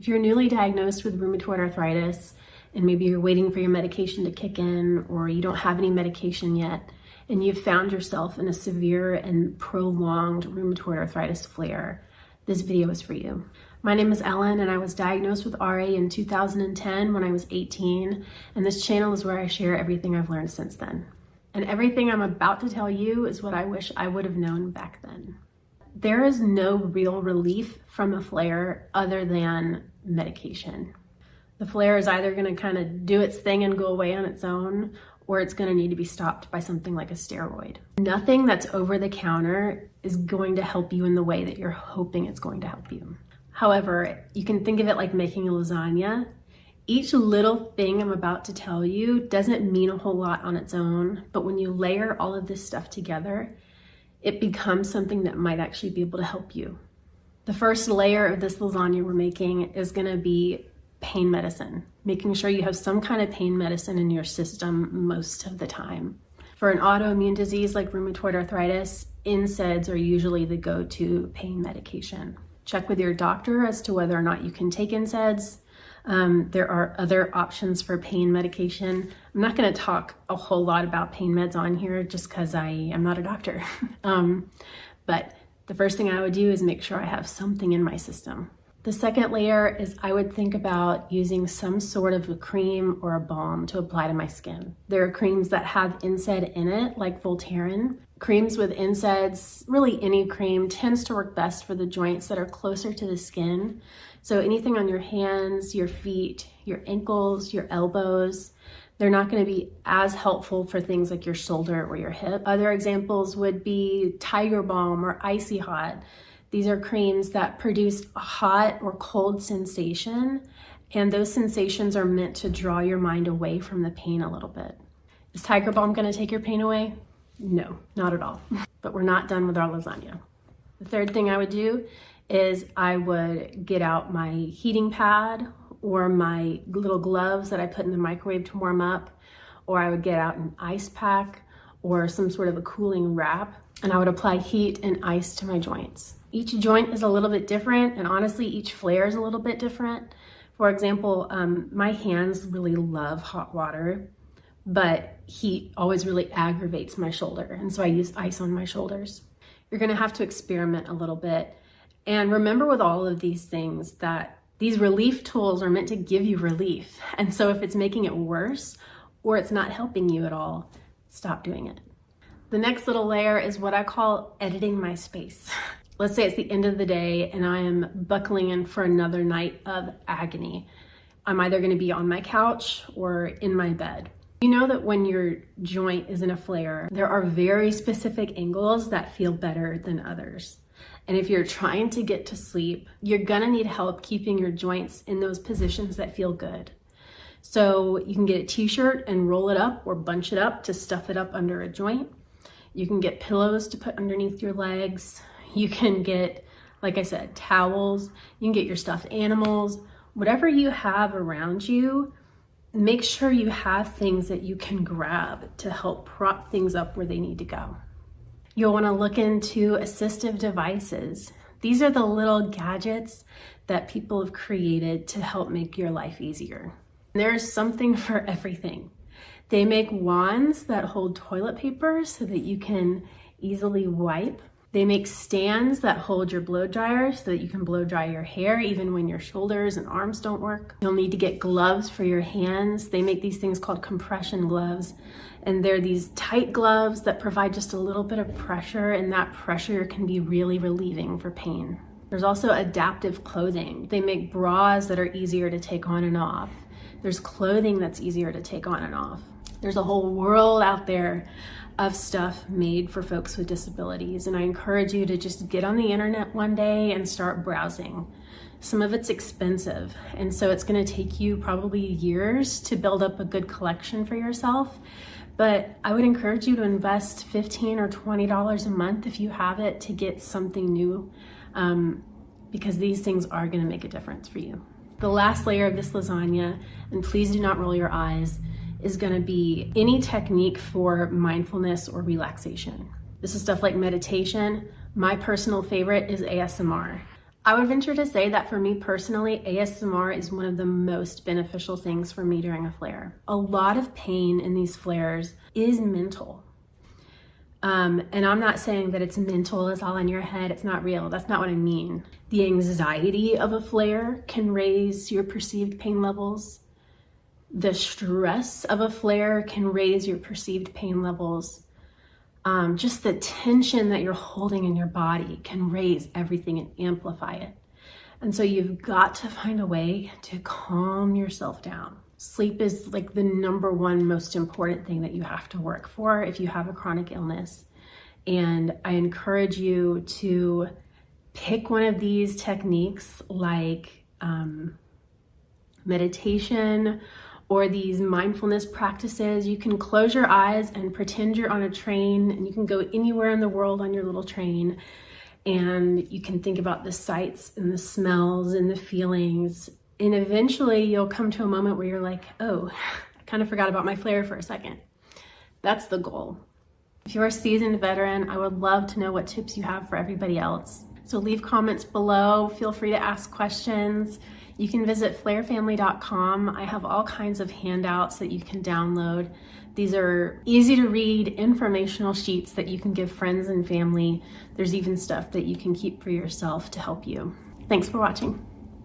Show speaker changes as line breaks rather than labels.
If you're newly diagnosed with rheumatoid arthritis and maybe you're waiting for your medication to kick in, or you don't have any medication yet, and you've found yourself in a severe and prolonged rheumatoid arthritis flare, this video is for you. My name is Ellen, and I was diagnosed with RA in 2010 when I was 18, and this channel is where I share everything I've learned since then. And everything I'm about to tell you is what I wish I would have known back then. There is no real relief from a flare other than medication. The flare is either going to kind of do its thing and go away on its own, or it's going to need to be stopped by something like a steroid. Nothing that's over the counter is going to help you in the way that you're hoping it's going to help you. However, you can think of it like making a lasagna. Each little thing I'm about to tell you doesn't mean a whole lot on its own, but when you layer all of this stuff together, it becomes something that might actually be able to help you. The first layer of this lasagna we're making is going to be pain medicine, making sure you have some kind of pain medicine in your system most of the time. For an autoimmune disease like rheumatoid arthritis, NSAIDs are usually the go-to pain medication. Check with your doctor as to whether or not you can take NSAIDs. There are other options for pain medication. I'm not going to talk a whole lot about pain meds on here just because I am not a doctor. But the first thing I would do is make sure I have something in my system. The second layer is I would think about using some sort of a cream or a balm to apply to my skin. There are creams that have NSAID in it, like Voltaren. Creams with NSAIDs, really any cream, tends to work best for the joints that are closer to the skin. So anything on your hands, your feet, your ankles, your elbows, they're not going to be as helpful for things like your shoulder or your hip. Other examples would be Tiger Balm or Icy Hot. These are creams that produce a hot or cold sensation, and those sensations are meant to draw your mind away from the pain a little bit. Is Tiger Balm going to take your pain away? No, not at all. But we're not done with our lasagna. The third thing I would do is I would get out my heating pad or my little gloves that I put in the microwave to warm up, or I would get out an ice pack or some sort of a cooling wrap, and I would apply heat and ice to my joints. Each joint is a little bit different, and honestly, each flare is a little bit different. For example, my hands really love hot water, but heat always really aggravates my shoulder, and so I use ice on my shoulders. You're gonna have to experiment a little bit. And remember with all of these things that these relief tools are meant to give you relief. And so if it's making it worse or it's not helping you at all, stop doing it. The next little layer is what I call editing my space. Let's say it's the end of the day and I am buckling in for another night of agony. I'm either going to be on my couch or in my bed. You know that when your joint is in a flare, there are very specific angles that feel better than others. And if you're trying to get to sleep, you're gonna need help keeping your joints in those positions that feel good. So you can get a t-shirt and roll it up or bunch it up to stuff it up under a joint. You can get pillows to put underneath your legs. You can get, like I said, towels. You can get your stuffed animals. Whatever you have around you, make sure you have things that you can grab to help prop things up where they need to go. You'll want to look into assistive devices. These are the little gadgets that people have created to help make your life easier. There's something for everything. They make wands that hold toilet paper so that you can easily wipe. They make stands that hold your blow dryer so that you can blow dry your hair even when your shoulders and arms don't work. You'll need to get gloves for your hands. They make these things called compression gloves, and they're these tight gloves that provide just a little bit of pressure, and that pressure can be really relieving for pain. There's also adaptive clothing. They make bras that are easier to take on and off. There's clothing that's easier to take on and off. There's a whole world out there of stuff made for folks with disabilities, and I encourage you to just get on the internet one day and start browsing. Some of it's expensive, and so it's going to take you probably years to build up a good collection for yourself, but I would encourage you to invest $15 or $20 a month if you have it to get something new, because these things are going to make a difference for you. The last layer of this lasagna, and please do not roll your eyes, is going to be any technique for mindfulness or relaxation. This is stuff like meditation. My personal favorite is ASMR. I would venture to say that for me personally, ASMR is one of the most beneficial things for me during a flare. A lot of pain in these flares is mental. And I'm not saying that it's mental, it's all in your head, it's not real. That's not what I mean. The anxiety of a flare can raise your perceived pain levels. The stress of a flare can raise your perceived pain levels. Just the tension that you're holding in your body can raise everything and amplify it. And so you've got to find a way to calm yourself down. Sleep is like the #1 most important thing that you have to work for if you have a chronic illness. And I encourage you to pick one of these techniques like meditation or these mindfulness practices. You can close your eyes and pretend you're on a train, and you can go anywhere in the world on your little train, and you can think about the sights and the smells and the feelings. And eventually you'll come to a moment where you're like, oh, I kind of forgot about my flare for a second. That's the goal. If you're a seasoned veteran, I would love to know what tips you have for everybody else. So leave comments below. Feel free to ask questions. You can visit flarefamily.com. I have all kinds of handouts that you can download. These are easy to read informational sheets that you can give friends and family. There's even stuff that you can keep for yourself to help you. Thanks for watching.